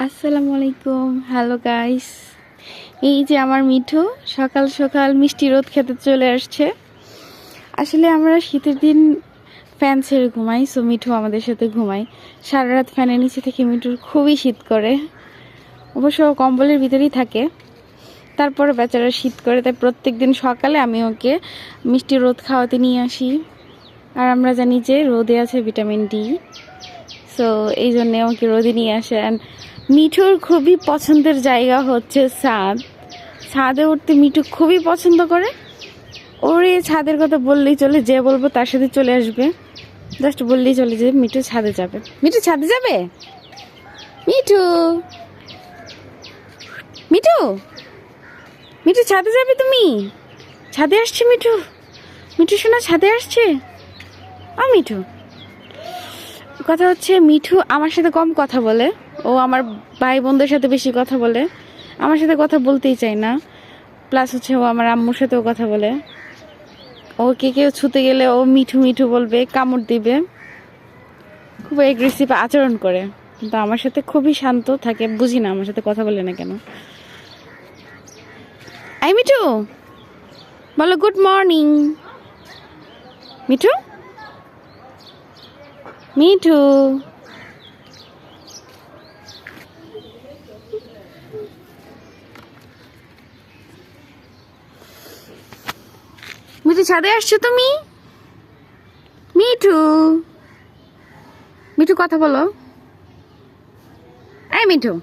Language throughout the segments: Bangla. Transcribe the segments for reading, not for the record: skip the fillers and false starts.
আসসালামু আলাইকুম, হ্যালো গাইস। এই যে আমার মিঠু সকাল সকাল মিষ্টি রোদ খেতে চলে আসছে। আসলে আমরা শীতের দিন ফ্যান ছেড়ে ঘুমাই, সো মিঠু আমাদের সাথে ঘুমাই। সারা রাত ফ্যানের নিচে থেকে মিঠুর খুবই শীত করে, অবশ্য কম্বলের ভিতরেই থাকে। তারপরে বেচারা শীত করে, তাই প্রত্যেক দিন সকালে আমি ওকে মিষ্টি রোদ খাওয়াতে নিয়ে আসি। আর আমরা জানি যে রোদে আছে ভিটামিন ডি, সো এই জন্যে আমাকে রোদে নিয়ে আসে। অ্যান্ড মিঠুর খুবই পছন্দের জায়গা হচ্ছে ছাদ। ছাদে উঠতে মিঠু খুবই পছন্দ করে। ওর এই ছাদের কথা বললেই চলে, যে বলবো তার সাথে চলে আসবে। জাস্ট বললেই চলে যে মিঠু ছাদে যাবে। মিঠু ছাদে যাবে, মিঠু মিঠু মিঠু ছাদে যাবে তুমি? ছাদে আসছে মিঠু, মিঠু শোনা ছাদে আসছে। মিঠু, কথা হচ্ছে মিঠু আমার সাথে কম কথা বলে, ও আমার ভাই বোনদের সাথে বেশি কথা বলে, আমার সাথে কথা বলতেই চায় না। প্লাস হচ্ছে ও আমার আম্মুর সাথেও কথা বলে। ওকে কেউ ছুতে গেলে ও মিঠু মিঠু বলবে, কামড় দিবে, খুব এগ্রেসিভ আচরণ করে। কিন্তু আমার সাথে খুবই শান্ত থাকে, বুঝি না আমার সাথে কথা বলে না কেন। আই মিঠু, বলো গুড মর্নিং। মিঠু মিঠু মিঠু ছাদে আসছো তুমি? মিঠু মিঠু কথা বলো। এই মিঠু,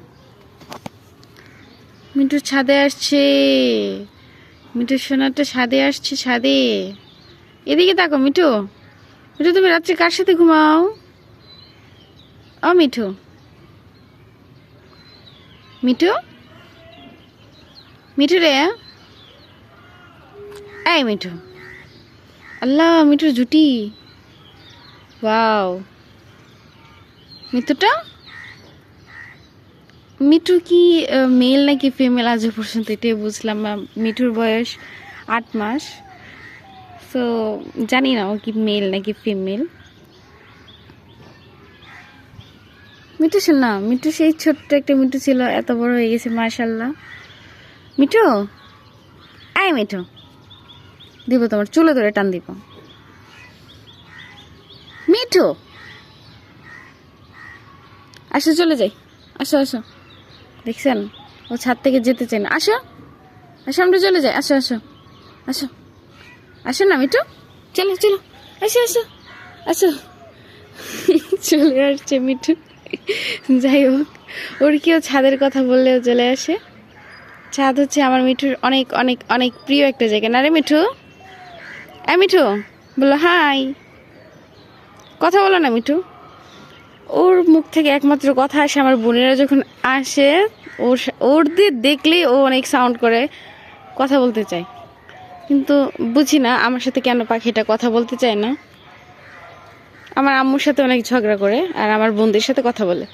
মিঠু ছাদে আসছে, মিঠু সোনাটা ছাদে আসছে। ছাদে এদিকে তাকো মিঠু। মিঠু তুমি রাত্রে কার সাথে ঘুমাও? মিঠু মিঠু মিঠু রে, এই মিঠু। আল্লাহ, মিঠুর জুটি, ওয়াও। মিঠু কি মেল নাকি ফিমেল আজও পর্যন্ত এটাই বুঝলাম না। মিঠুর বয়স 8 মাস, সো জানি না ও কি মেল নাকি ফিমেল। মিঠু শোনা, মিঠু সেই ছোট্ট একটা মিঠু ছিল, এত বড় হয়ে গেছে মাশাল্লাহ। মিঠু, এই মিঠু, দিব তোমার চুলে ধরে টান দিব। মিঠু আসো, চলে যাই, আসো আসো। দেখছেন, ও ছাদ থেকে যেতে চায় না। আসো আসো, আমরা চলে যাই, আসো আসো আসো আসো না মিঠু, চলো চলো, আসো আসো আসো। চলে আসছে মিঠু। যাই হোক, ওর কেউ ছাদের কথা বললেও চলে আসে। ছাদ হচ্ছে আমার মিঠুর অনেক অনেক অনেক প্রিয় একটা জায়গা, না রে মিঠু? মিঠু বলো হাই, কথা বলো না মিঠু। ওর মুখ থেকে একমাত্র কথা আসে আমার বোনেরা যখন আসে, ওরদের দেখলেই ও অনেক সাউন্ড করে কথা বলতে চায়। কিন্তু বুঝি না আমার সাথে কেন পাখিটা কথা বলতে চায় না। আমার আম্মুর সাথে অনেক ঝগড়া করে আর আমার বোনদের সাথে কথা বলে,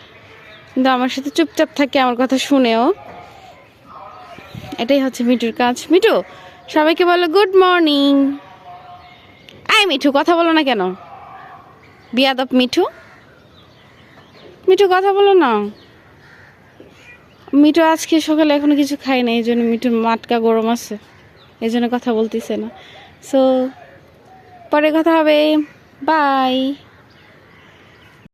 কিন্তু আমার সাথে চুপচাপ থাকে, আমার কথা শুনেও। এটাই হচ্ছে মিঠুর কাজ। মিঠু সবাইকে বলো গুড মর্নিং। মিঠু কথা বলো না কেন? বিয়াদব মিঠু, মিঠু কথা বলো না। মিঠু আজকে সকালে এখনো কিছু খাই না, এই জন্য মিঠুর মাটকা গরম আছে, এই জন্য কথা বলতেছে না। সো পরে কথা হবে, বাই।